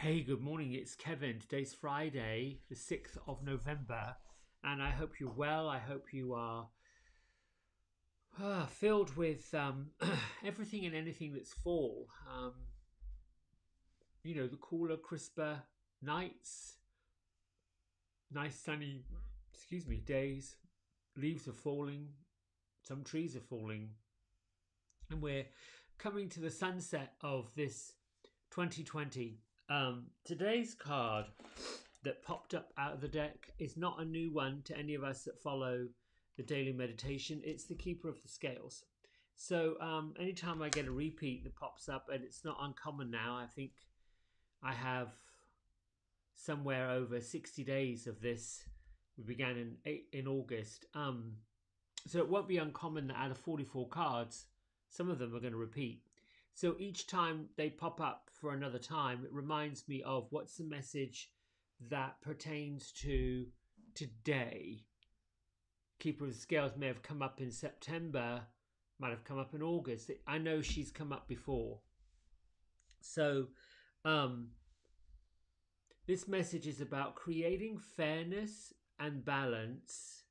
Hey, good morning. It's Kevin. Today's Friday, the 6th of November, and I hope you're well. I hope you are filled with everything and anything that's fall. The cooler, crisper nights, nice sunny, days. Leaves are falling, some trees are falling, and we're coming to the sunset of this 2020. Today's card that popped up out of the deck is not a new one to any of us that follow the daily meditation. It's the Keeper of the Scales. So anytime I get a repeat that pops up, and it's not uncommon now, I think I have somewhere over 60 days of this. We began in August. So it won't be uncommon that out of 44 cards, some of them are going to repeat. So each time they pop up for another time, it reminds me of what's the message that pertains to today. Keeper of the Scales may have come up in September, might have come up in August. I know she's come up before. So this message is about creating fairness and balance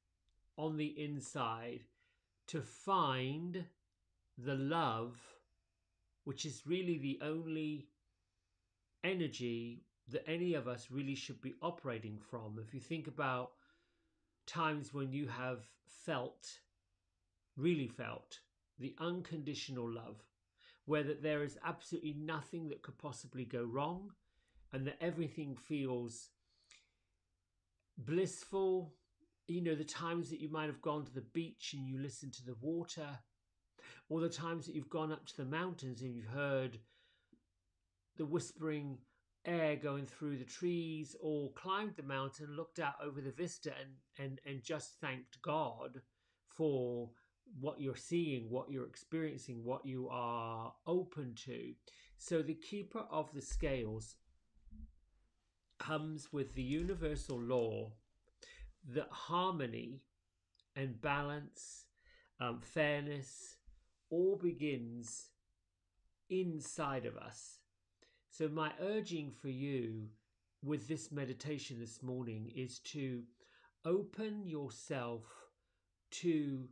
on the inside to find the love, which is really the only energy that any of us really should be operating from. If you think about times when you have really felt the unconditional love, where that there is absolutely nothing that could possibly go wrong, and that everything feels blissful. The times that you might have gone to the beach and you listen to the water, or the times that you've gone up to the mountains and you've heard the whispering air going through the trees, or climbed the mountain, looked out over the vista and just thanked God for what you're seeing, what you're experiencing, what you are open to. So the Keeper of the Scales comes with the universal law that harmony and balance, fairness, all begins inside of us. So my urging for you with this meditation this morning is to open yourself to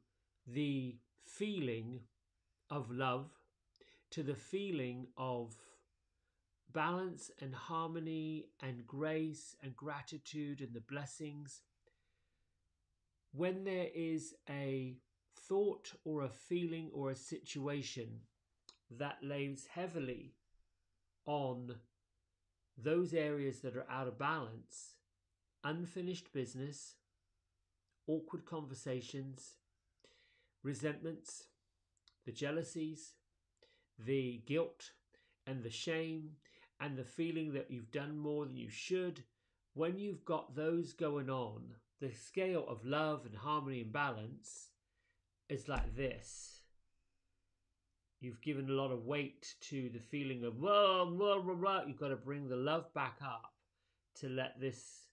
the feeling of love, to the feeling of balance and harmony and grace and gratitude and the blessings. When there is a thought or a feeling or a situation that lays heavily on those areas that are out of balance, unfinished business, awkward conversations, resentments, the jealousies, the guilt and the shame, and the feeling that you've done more than you should, when you've got those going on, the scale of love and harmony and balance is like this. You've given a lot of weight to the feeling of whoa, whoa, whoa, whoa. You've got to bring the love back up to let this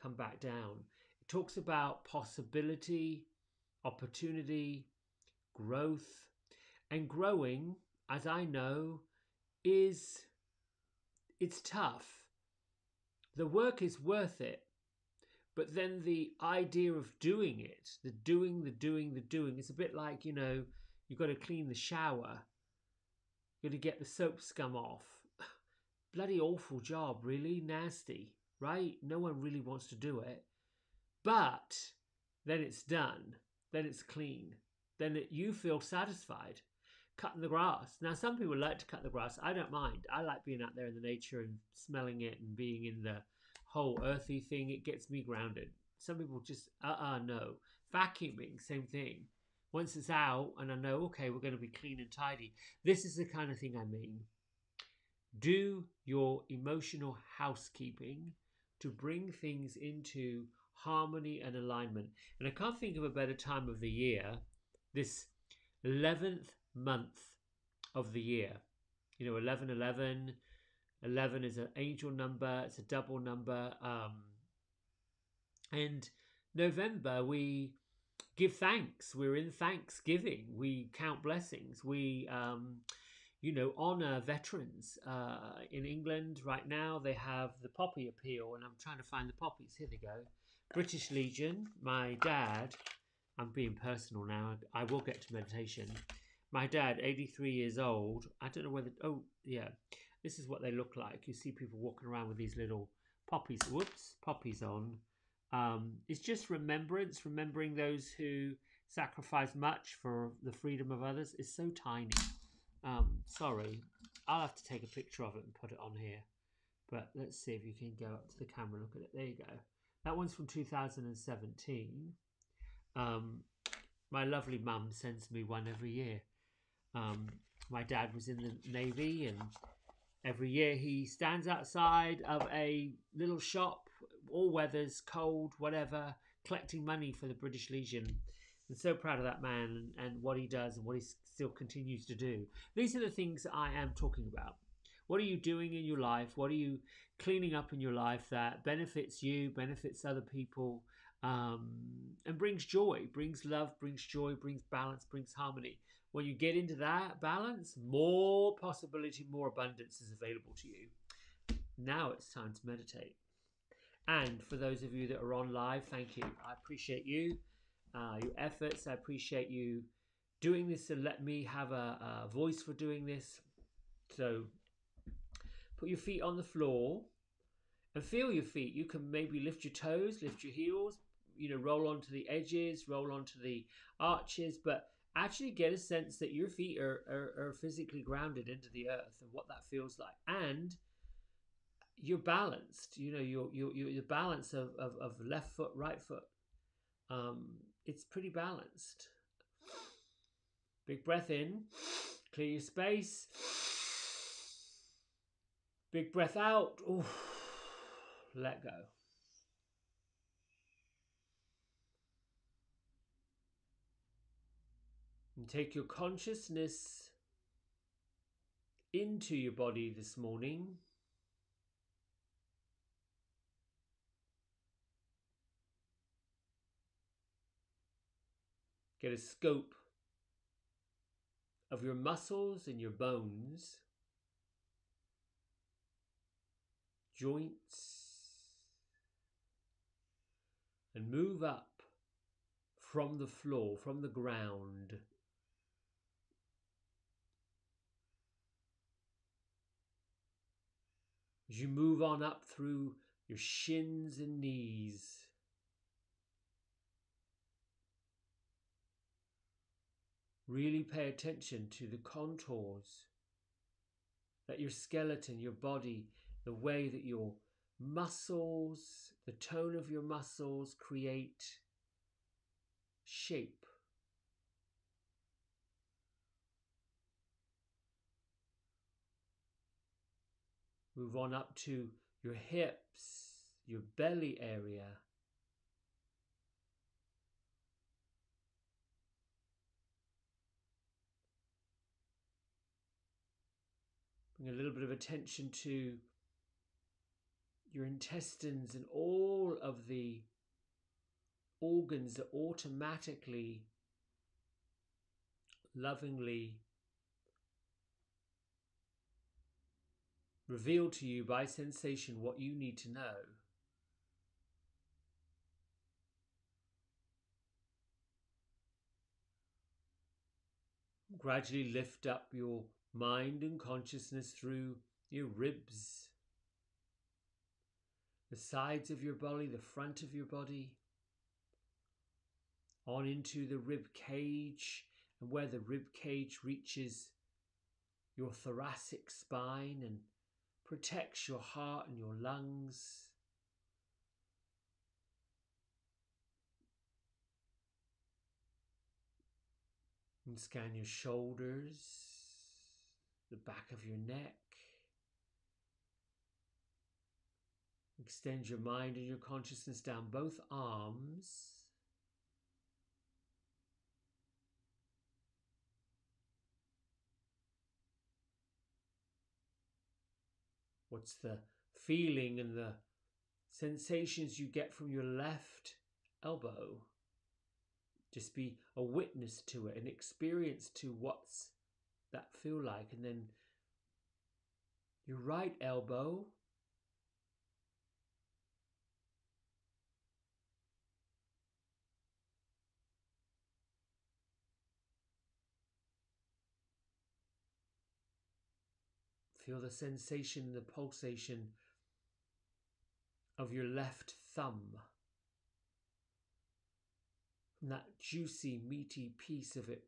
come back down. It talks about possibility, opportunity, growth, and growing, as I know, it's tough. The work is worth it. But then the idea of doing it, the doing, it's a bit like, you've got to clean the shower. You've got to get the soap scum off. Bloody awful job, really nasty, right? No one really wants to do it. But then it's done. Then it's clean. Then you feel satisfied. Cutting the grass. Now, some people like to cut the grass. I don't mind. I like being out there in the nature and smelling it and being in the whole earthy thing. It gets me grounded. Some people just no. Vacuuming, same thing. Once it's out and I know, okay, we're going to be clean and tidy, this is the kind of thing I mean. Do your emotional housekeeping to bring things into harmony and alignment. And I can't think of a better time of the year, this 11th month of the year. 11 is an angel number, it's a double number. And November, we give thanks. We're in Thanksgiving. We count blessings. We honor veterans. In England right now, they have the poppy appeal, and I'm trying to find the poppies. Here they go. British Legion. My dad, I'm being personal now. I will get to meditation. My dad, 83 years old. I don't know whether, oh, yeah. This is what they look like. You see people walking around with these little poppies. Whoops, poppies on. It's just remembrance, remembering those who sacrifice much for the freedom of others. It's so tiny. Sorry, I'll have to take a picture of it and put it on here. But let's see if you can go up to the camera, look at it. There you go. That one's from 2017. My lovely mum sends me one every year. My dad was in the Navy, and every year he stands outside of a little shop, all weathers, cold, whatever, collecting money for the British Legion. I'm so proud of that man and what he does and what he still continues to do. These are the things that I am talking about. What are you doing in your life? What are you cleaning up in your life that benefits you, benefits other people, and brings joy, brings love, brings joy, brings balance, brings harmony? When you get into that balance, more possibility, more abundance is available to you. Now it's time to meditate. And for those of you that are on live, thank you. I appreciate you, your efforts. I appreciate you doing this and let me have a voice for doing this. So put your feet on the floor and feel your feet. You can maybe lift your toes, lift your heels, roll onto the edges, roll onto the arches, but actually get a sense that your feet are physically grounded into the earth and what that feels like. And you're balanced, you're the balance of left foot, right foot. It's pretty balanced. Big breath in, clear your space. Big breath out. Ooh, let go. And take your consciousness into your body this morning. Get a scope of your muscles and your bones, joints, and move up from the floor, from the ground. As you move on up through your shins and knees, really pay attention to the contours that your skeleton, your body, the way that your muscles, the tone of your muscles create shape. Move on up to your hips, your belly area. Bring a little bit of attention to your intestines and all of the organs that automatically, lovingly reveal to you by sensation what you need to know. Gradually lift up your mind and consciousness through your ribs, the sides of your body, the front of your body, on into the rib cage, and where the rib cage reaches your thoracic spine and protects your heart and your lungs. And scan your shoulders, the back of your neck. Extend your mind and your consciousness down both arms. What's the feeling and the sensations you get from your left elbow? Just be a witness to it, an experience to what's that feel like? And then your right elbow, feel the sensation, the pulsation of your left thumb. And that juicy, meaty piece of it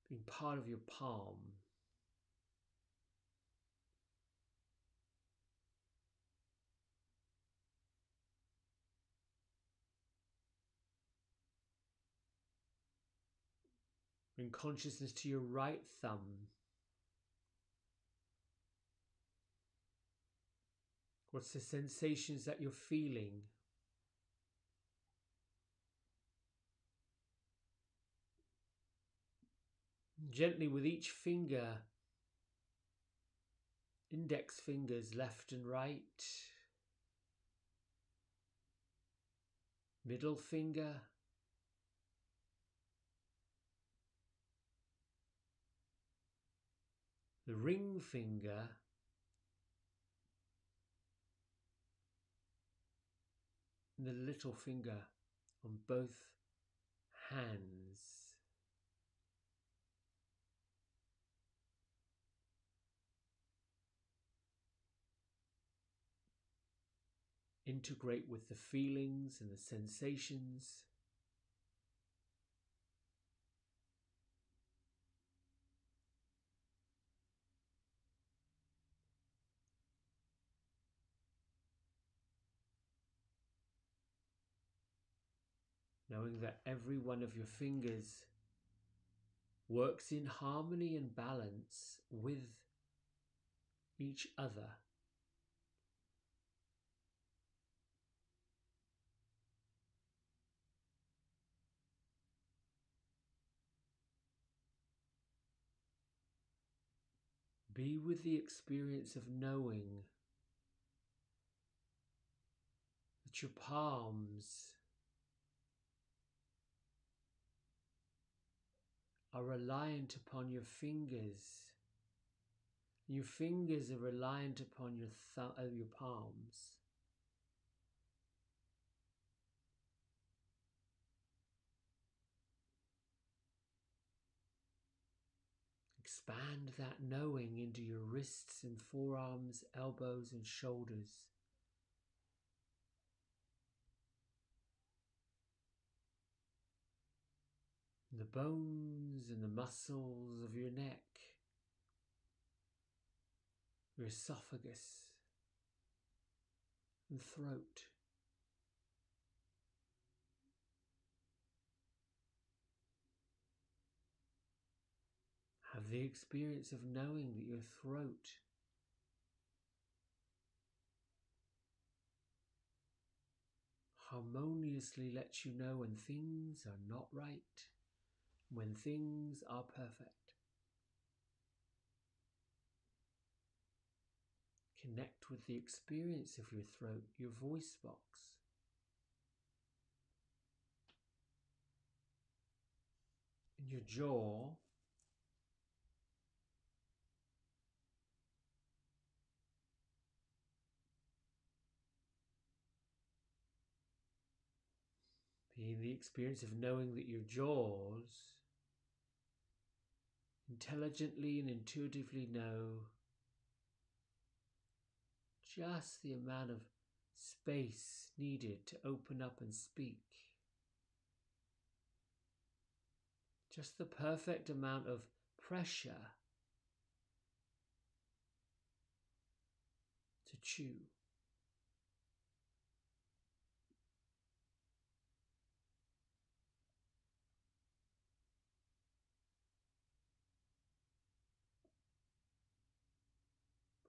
being part of your palm. Bring consciousness to your right thumb. What's the sensations that you're feeling? Gently with each finger, index fingers left and right, middle finger, the ring finger, and the little finger on both hands. Integrate with the feelings and the sensations. Knowing that every one of your fingers works in harmony and balance with each other. Be with the experience of knowing that your palms are reliant upon your fingers. Your fingers are reliant upon your palms. Expand that knowing into your wrists and forearms, elbows and shoulders. The bones and the muscles of your neck, your esophagus and throat. Have the experience of knowing that your throat harmoniously lets you know when things are not right, when things are perfect. Connect with the experience of your throat, your voice box. And your jaw. Being the experience of knowing that your jaws intelligently and intuitively know just the amount of space needed to open up and speak. Just the perfect amount of pressure to chew.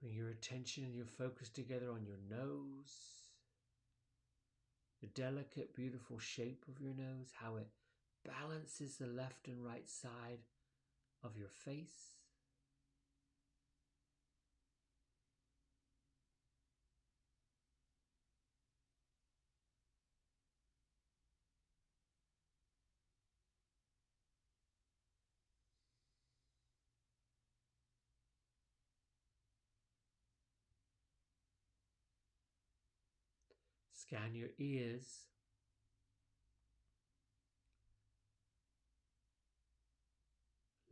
Bring your attention and your focus together on your nose, the delicate, beautiful shape of your nose, how it balances the left and right side of your face. Scan your ears.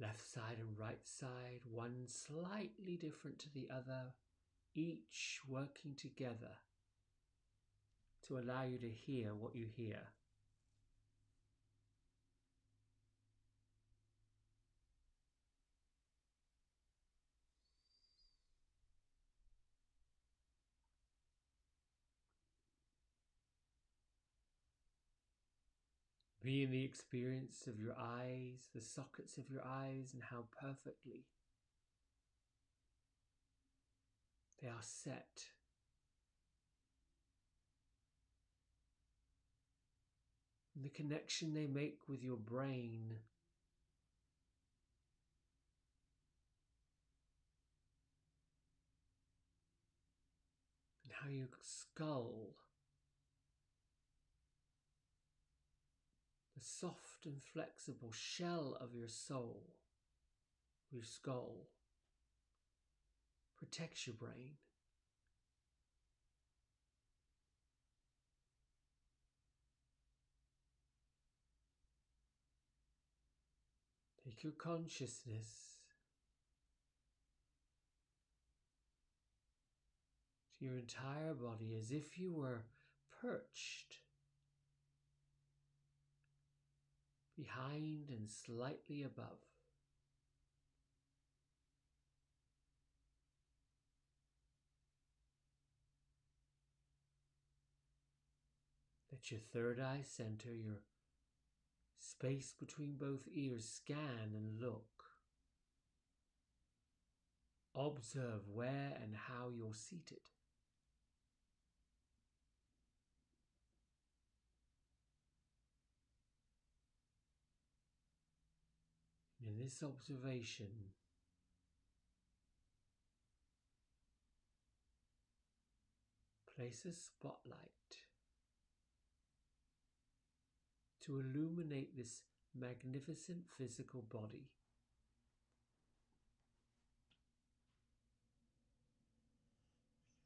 Left side and right side, one slightly different to the other, each working together to allow you to hear what you hear. Be in the experience of your eyes, the sockets of your eyes, and how perfectly they are set. And the connection they make with your brain. And how your skull, the soft and flexible shell of your soul, your skull, protects your brain. Take your consciousness to your entire body as if you were perched behind and slightly above. Let your third eye center, your space between both ears, scan and look. Observe where and how you're seated. In this observation, place a spotlight to illuminate this magnificent physical body.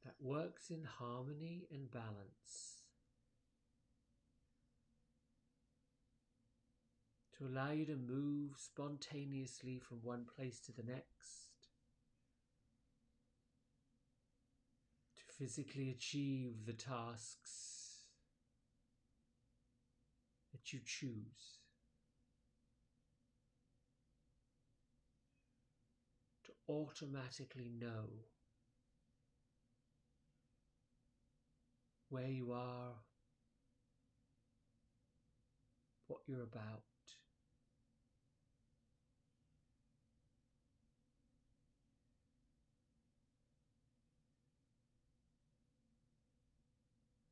That works in harmony and balance to allow you to move spontaneously from one place to the next, to physically achieve the tasks that you choose, to automatically know where you are, what you're about.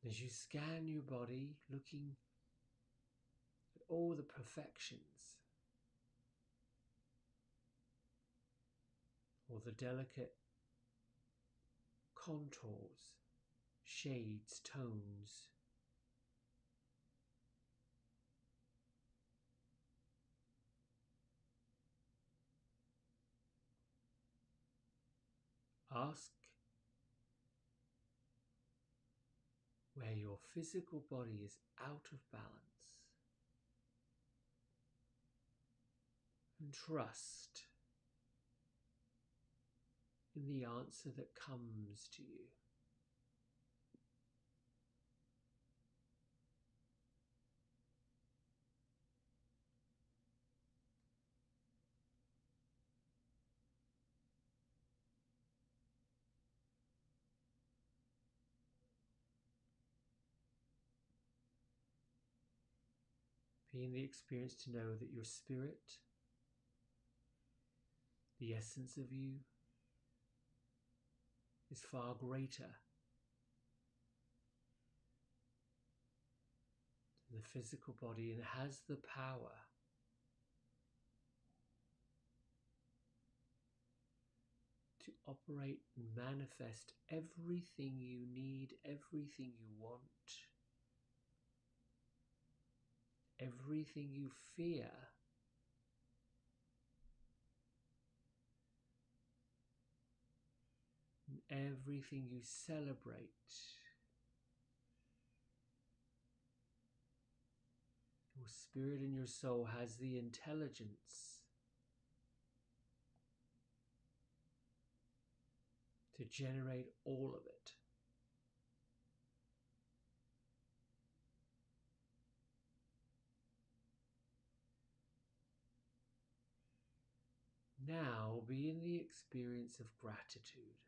As you scan your body, looking at all the perfections, all the delicate contours, shades, tones, ask where your physical body is out of balance, and trust in the answer that comes to you. Be in the experience to know that your spirit, the essence of you, is far greater than the physical body and has the power to operate and manifest everything you need, everything you want, everything you fear, and everything you celebrate Your spirit and your soul has the intelligence to generate all of it. Now be in the experience of gratitude,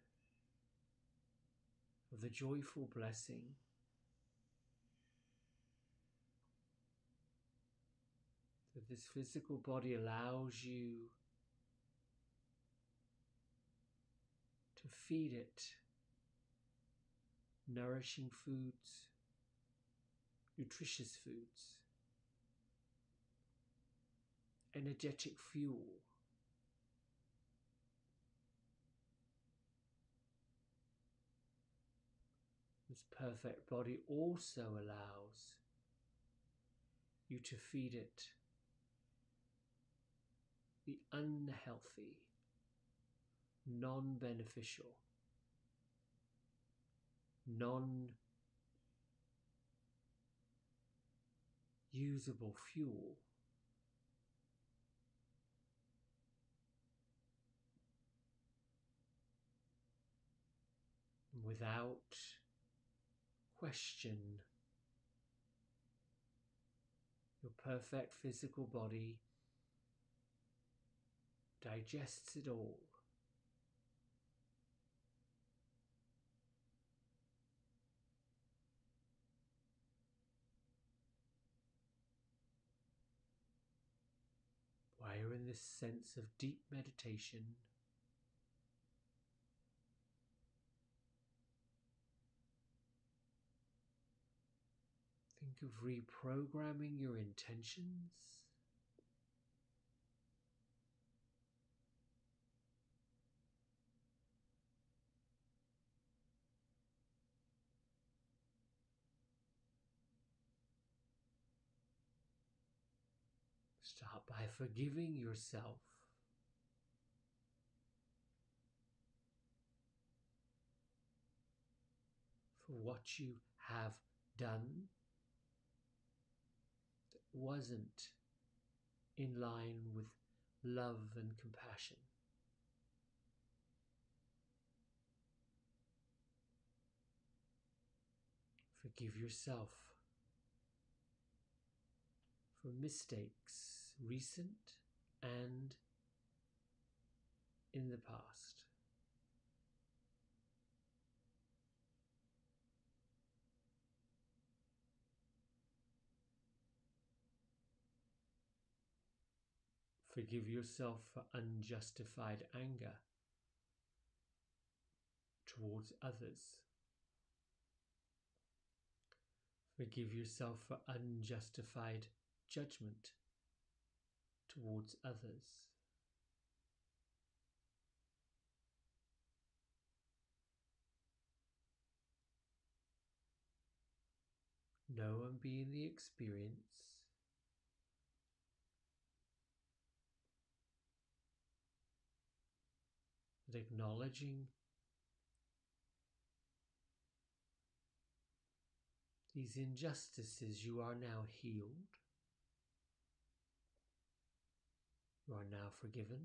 of the joyful blessing that this physical body allows you to feed it nourishing foods, nutritious foods, energetic fuel. This perfect body also allows you to feed it the unhealthy, non-beneficial, non-usable fuel. Without question, your perfect physical body digests it all. While you're in this sense of deep meditation, think of reprogramming your intentions. Start by forgiving yourself for what you have done that wasn't in line with love and compassion. Forgive yourself for mistakes, recent and in the past. Forgive yourself for unjustified anger towards others. Forgive yourself for unjustified judgment towards others. Know and be in the experience that acknowledging these injustices, you are now healed. You are now forgiven.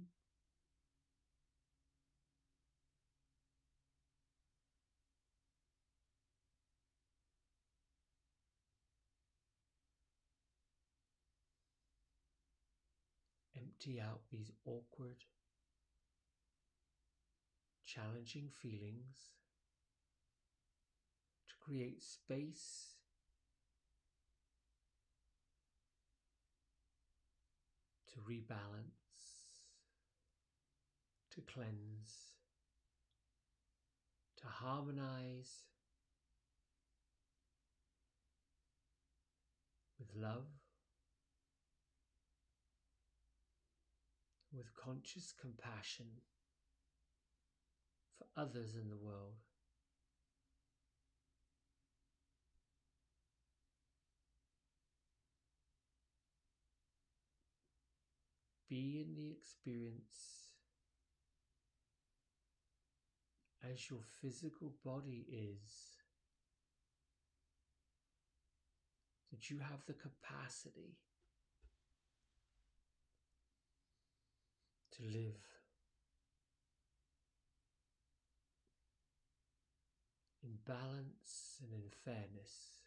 Empty out these awkward, challenging feelings to create space to rebalance, to cleanse, to harmonize with love, with conscious compassion for others in the world. Be in the experience as your physical body is, that you have the capacity to live in balance and in fairness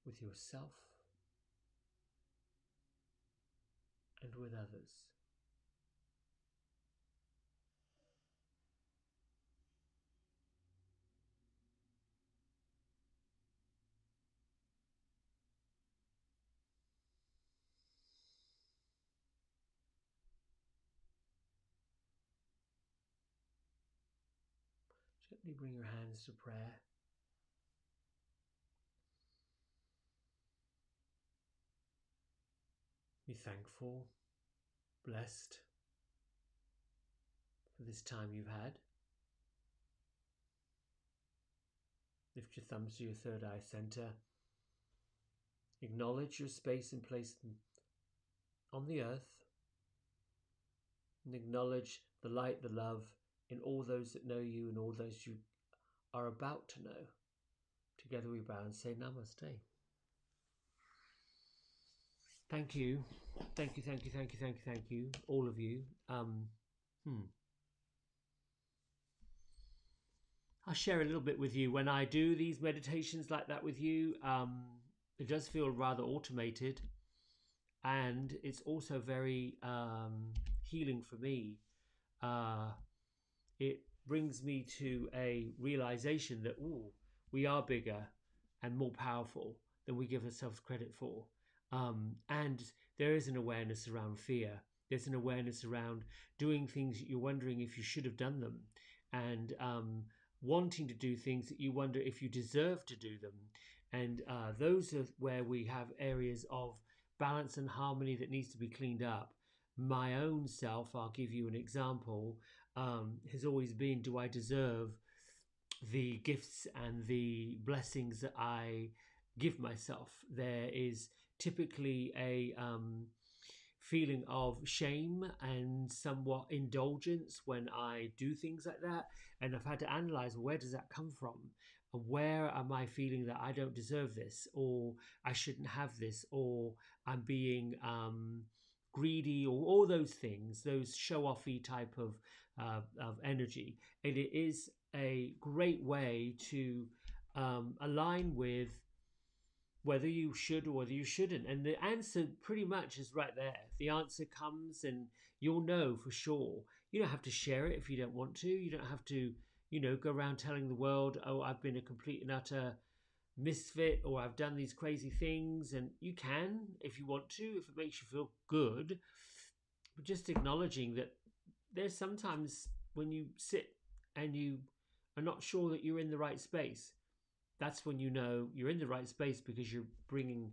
with yourself and with others. Gently bring your hands to prayer. Be thankful, blessed for this time you've had. Lift your thumbs to your third eye center. Acknowledge your space and place on the earth. And acknowledge the light, the love in all those that know you and all those you are about to know. Together we bow and say namaste. Thank you. Thank you, thank you, thank you, thank you, thank you, all of you. I'll share a little bit with you. When I do these meditations like that with you, it does feel rather automated, and it's also very healing for me. It brings me to a realization that we are bigger and more powerful than we give ourselves credit for. And there is an awareness around fear. There's an awareness around doing things that you're wondering if you should have done them, and wanting to do things that you wonder if you deserve to do them. And those are where we have areas of balance and harmony that needs to be cleaned up. My own self, I'll give you an example, has always been, do I deserve the gifts and the blessings that I give myself? There is typically a feeling of shame and somewhat indulgence when I do things like that, and I've had to analyze, where does that come from? Where am I feeling that I don't deserve this, or I shouldn't have this, or I'm being greedy, or all those things, those show-offy type of energy. And it is a great way to align with whether you should or whether you shouldn't. And the answer pretty much is right there. The answer comes and you'll know for sure. You don't have to share it if you don't want to. You don't have to, go around telling the world, oh, I've been a complete and utter misfit, or I've done these crazy things. And you can, if you want to, if it makes you feel good. But just acknowledging that there's sometimes when you sit and you are not sure that you're in the right space. That's when you know you're in the right space, because you're bringing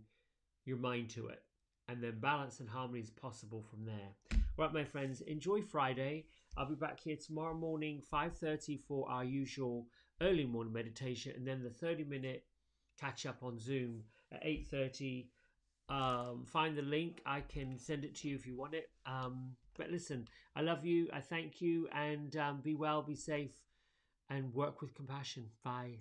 your mind to it. And then balance and harmony is possible from there. All right, my friends, enjoy Friday. I'll be back here tomorrow morning, 5:30 for our usual early morning meditation. And then the 30-minute catch up on Zoom at 8:30. Find the link. I can send it to you if you want it. But listen, I love you. I thank you. And be well, be safe, and work with compassion. Bye.